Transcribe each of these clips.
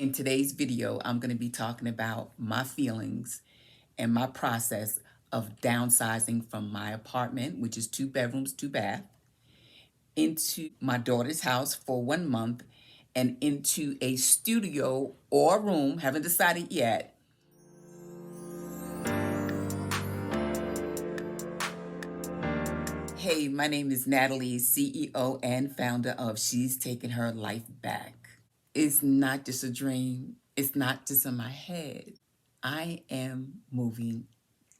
In today's video, I'm going to be talking about my feelings and my process of downsizing from my apartment, which is 2 bedrooms, 2 bath, into my daughter's house for 1 month and into a studio or room, haven't decided yet. Hey, my name is Natalie, CEO and founder of She's Taking Her Life Back. It's not just a dream. It's not just in my head. I am moving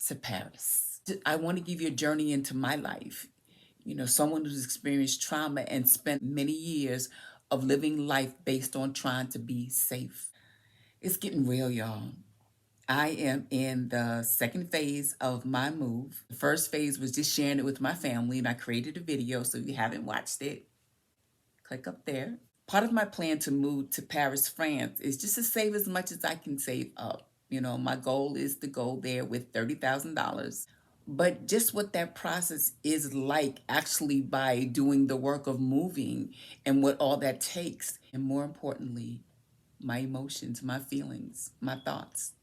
to Paris. I want to give you a journey into my life. Someone who's experienced trauma and spent many years of living life based on trying to be safe. It's getting real, y'all. I am in the second phase of my move. The first phase was just sharing it with my family, and I created a video. So if you haven't watched it, click up there. Part of my plan to move to Paris, France is just to save as much as I can save up. My goal is to go there with $30,000. But just what that process is like actually by doing the work of moving and what all that takes. And more importantly, my emotions, my feelings, my thoughts.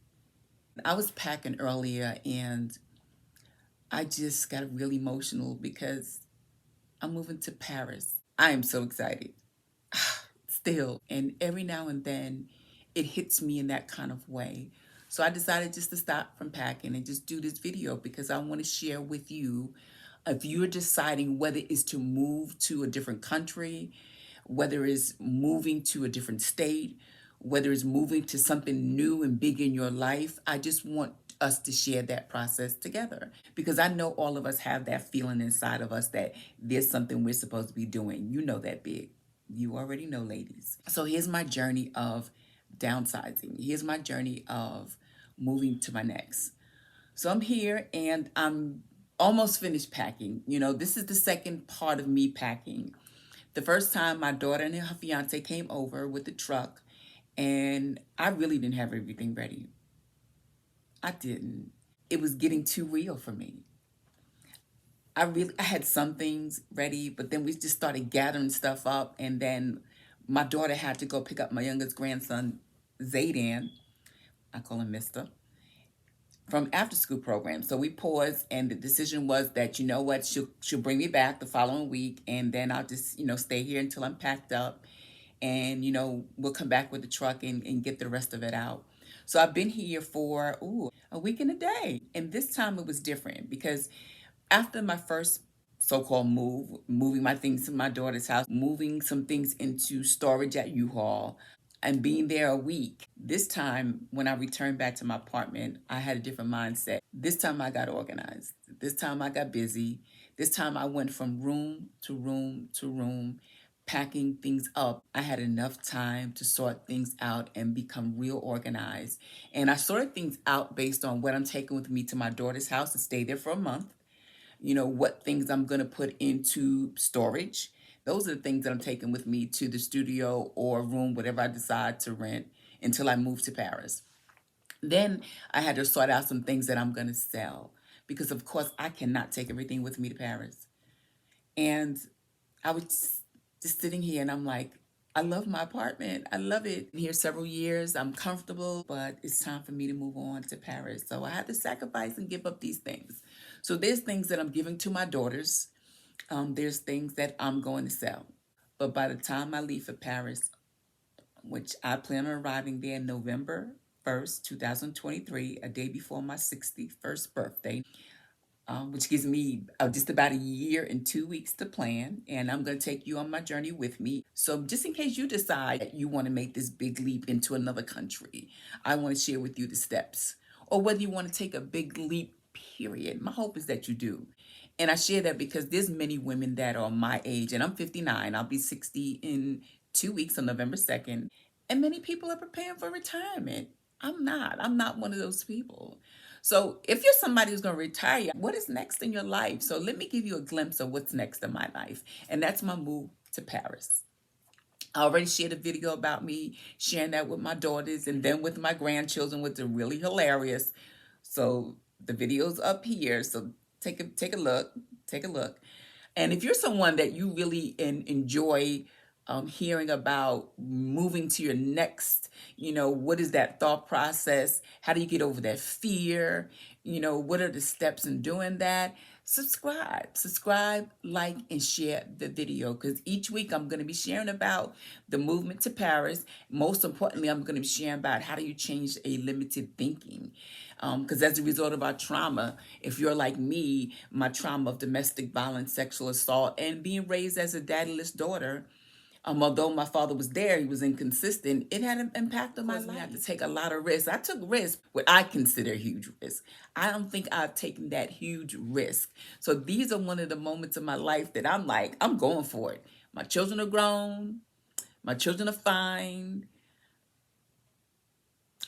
I was packing earlier and I just got really emotional because I'm moving to Paris. I am so excited. Still. And every now and then it hits me in that kind of way. So I decided just to stop from packing and just do this video because I want to share with you if you're deciding whether it's to move to a different country, whether it's moving to a different state, whether it's moving to something new and big in your life. I just want us to share that process together because I know all of us have that feeling inside of us that there's something we're supposed to be doing. You know that big. You already know, ladies. So here's my journey of downsizing. Here's my journey of moving to my next. So I'm here and I'm almost finished packing. This is the second part of me packing. The first time my daughter and her fiance came over with the truck, and I really didn't have everything ready. I didn't. It was getting too real for me. I had some things ready, but then we just started gathering stuff up, and then my daughter had to go pick up my youngest grandson, Zaydan. I call him Mister, from after school program. So we paused, and the decision was that, you know what, she'll bring me back the following week, and then I'll just, stay here until I'm packed up, and, we'll come back with the truck and get the rest of it out. So I've been here for, a week and a day. And this time it was different because after my first so-called move, moving my things to my daughter's house, moving some things into storage at U-Haul, and being there a week. This time, when I returned back to my apartment, I had a different mindset. This time I got organized. This time I got busy. This time I went from room to room to room, packing things up. I had enough time to sort things out and become real organized. And I sorted things out based on what I'm taking with me to my daughter's house to stay there for a month. What things I'm going to put into storage. Those are the things that I'm taking with me to the studio or room, whatever I decide to rent until I move to Paris. Then I had to sort out some things that I'm going to sell because, of course, I cannot take everything with me to Paris. And I was just sitting here and I'm like, I love my apartment. I love it. Been here several years. I'm comfortable, but it's time for me to move on to Paris. So I had to sacrifice and give up these things. So there's things that I'm giving to my daughters. There's things that I'm going to sell. But by the time I leave for Paris, which I plan on arriving there November 1st, 2023, a day before my 61st birthday, which gives me just about a year and 2 weeks to plan. And I'm going to take you on my journey with me. So just in case you decide that you want to make this big leap into another country, I want to share with you the steps. Or whether you want to take a big leap, period. My hope is that you do. And I share that because there's many women that are my age, and I'm 59. I'll be 60 in 2 weeks on November 2nd. And many people are preparing for retirement. I'm not. I'm not one of those people. So if you're somebody who's going to retire, what is next in your life? So let me give you a glimpse of what's next in my life. And that's my move to Paris. I already shared a video about me sharing that with my daughters and then with my grandchildren, which are really hilarious. So the video's up here. So take a look. Take a look. And if you're someone that you really enjoy hearing about moving to your next, what is that thought process? How do you get over that fear? What are the steps in doing that? Subscribe, like, and share the video, because each week I'm going to be sharing about the movement to Paris. Most importantly, I'm going to be sharing about how do you change a limited thinking. Because as a result of our trauma, if you're like me, my trauma of domestic violence, sexual assault, and being raised as a daddyless daughter, although my father was there, he was inconsistent. It had an impact on my life. I had to take a lot of risks. I took risks, what I consider huge risks. I don't think I've taken that huge risk. So these are one of the moments of my life that I'm like, I'm going for it. My children are grown. My children are fine.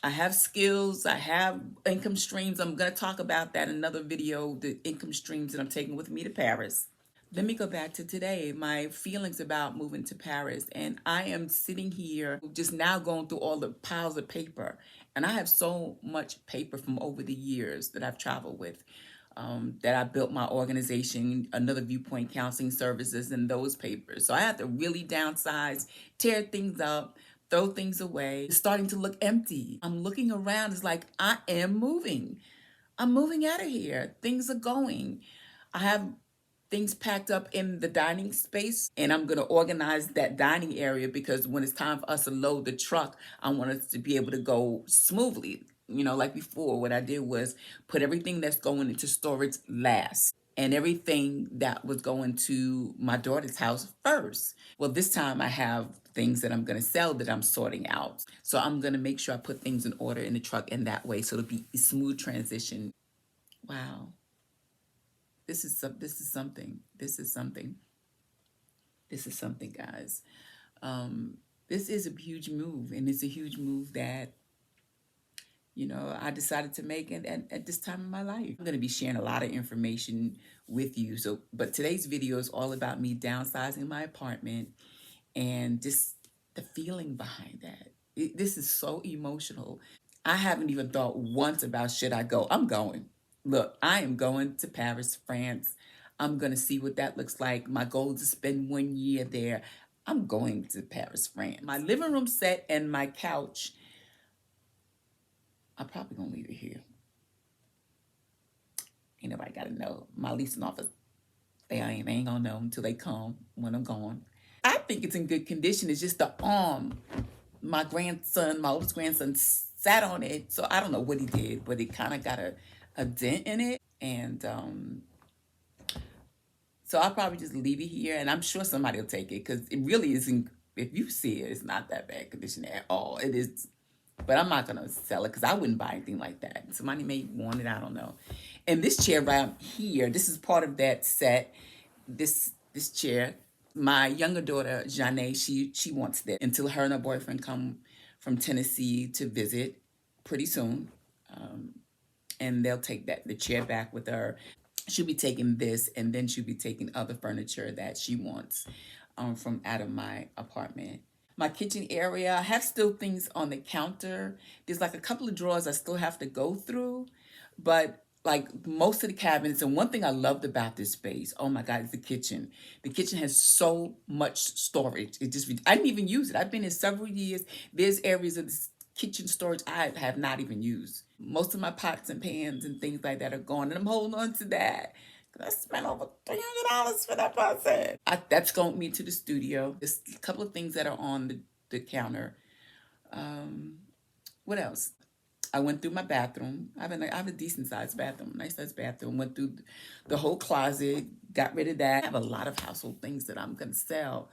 I have skills. I have income streams. I'm going to talk about that in another video, the income streams that I'm taking with me to Paris. Let me go back to today, my feelings about moving to Paris. And I am sitting here just now going through all the piles of paper. And I have so much paper from over the years that I've traveled with, that I built my organization, Another Viewpoint Counseling Services, and those papers. So I have to really downsize, tear things up, throw things away. It's starting to look empty. I'm looking around. It's like, I am moving. I'm moving out of here. Things are going. I have things packed up in the dining space, and I'm going to organize that dining area, because when it's time for us to load the truck, I want us to be able to go smoothly. Like before, what I did was put everything that's going into storage last, and everything that was going to my daughter's house first. Well, this time I have things that I'm going to sell that I'm sorting out. So I'm going to make sure I put things in order in the truck in that way, so it'll be a smooth transition. Wow. This is something. This is something, guys. This is a huge move, and it's a huge move that I decided to make at this time in my life. I'm going to be sharing a lot of information with you. But today's video is all about me downsizing my apartment and just the feeling behind that. This is so emotional. I haven't even thought once about, should I go? I'm going. Look, I am going to Paris, France. I'm going to see what that looks like. My goal is to spend 1 year there. I'm going to Paris, France. My living room set and my couch, I'm probably going to leave it here. Ain't nobody got to know. My leasing office, they ain't going to know until they come when I'm gone. I think it's in good condition. It's just the arm. My oldest grandson, sat on it. So I don't know what he did, but it kind of got a dent in it. And so I'll probably just leave it here. And I'm sure somebody will take it, because it really isn't, if you see it, it's not that bad condition at all. It is, but I'm not going to sell it, because I wouldn't buy anything like that. Somebody may want it, I don't know. And this chair right here, this is part of that set. This chair, my younger daughter, Janae, she wants this until her and her boyfriend come from Tennessee to visit pretty soon. And they'll take the chair back with her. She'll be taking this, and then she'll be taking other furniture that she wants from out of my apartment. My kitchen area, I have still things on the counter. There's like a couple of drawers I still have to go through, but like most of the cabinets, and one thing I loved about this space, oh my God, is the kitchen. The kitchen has so much storage. I didn't even use it. I've been here several years. There's areas of this kitchen storage I have not even used. Most of my pots and pans and things like that are gone, and I'm holding on to that. I spent over $300 for that process. That's going me to the studio. There's a couple of things that are on the counter. What else? I went through my bathroom. I have a decent sized bathroom, nice sized bathroom. Went through the whole closet, got rid of that. I have a lot of household things that I'm going to sell.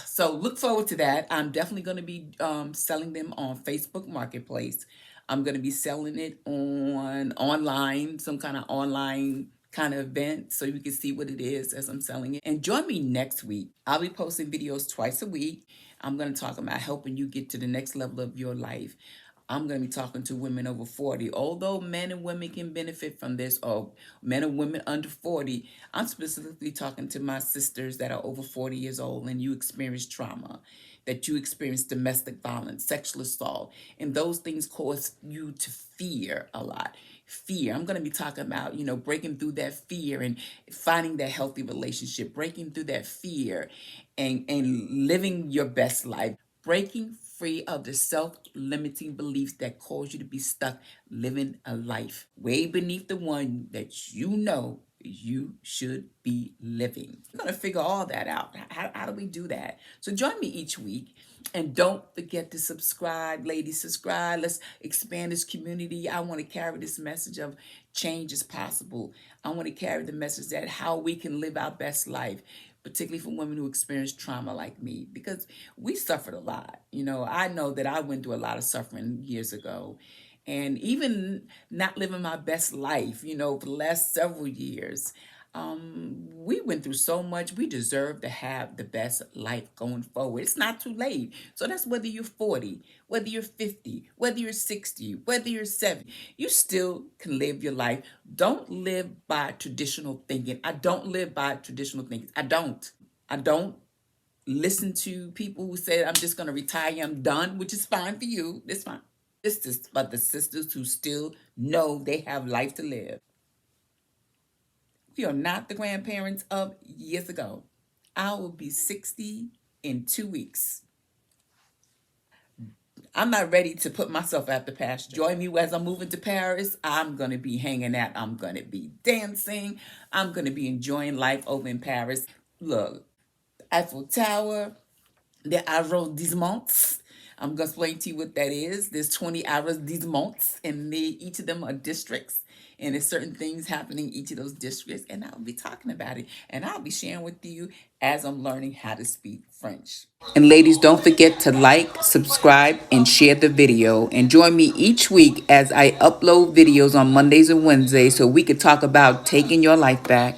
So look forward to that. I'm definitely going to be selling them on Facebook Marketplace. I'm going to be selling it online, some kind of online kind of event, so you can see what it is as I'm selling it. And join me next week. I'll be posting videos twice a week. I'm going to talk about helping you get to the next level of your life. I'm going to be talking to women over 40. Although men and women can benefit from this, or men and women under 40, I'm specifically talking to my sisters that are over 40 years old and you experience trauma. that you experience domestic violence, sexual assault, and those things cause you to fear a lot. Fear. I'm going to be talking about, breaking through that fear and finding that healthy relationship, breaking through that fear and living your best life, breaking free of the self-limiting beliefs that cause you to be stuck living a life way beneath the one that you should be living. We're going to figure all that out. How do we do that? So join me each week. And don't forget to subscribe, ladies. Subscribe. Let's expand this community. I want to carry this message of change is possible. I want to carry the message that how we can live our best life, particularly for women who experience trauma like me, because we suffered a lot. I know that I went through a lot of suffering years ago. And even not living my best life, for the last several years, we went through so much. We deserve to have the best life going forward. It's not too late. So that's whether you're 40, whether you're 50, whether you're 60, whether you're 70, you still can live your life. Don't live by traditional thinking. I don't live by traditional thinking. I don't. I don't listen to people who say, I'm just going to retire, I'm done, which is fine for you. It's fine. Sisters, but the sisters who still know they have life to live. We are not the grandparents of years ago. I will be 60 in 2 weeks. I'm not ready to put myself out the pasture. Join me as I'm moving to Paris. I'm going to be hanging out. I'm going to be dancing. I'm going to be enjoying life over in Paris. Look, Eiffel Tower, the arrondissements. I'm going to explain to you what that is. There's 20 arrondissements, and each of them are districts. And there's certain things happening in each of those districts, and I'll be talking about it. And I'll be sharing with you as I'm learning how to speak French. And ladies, don't forget to like, subscribe, and share the video. And join me each week as I upload videos on Mondays and Wednesdays so we could talk about taking your life back.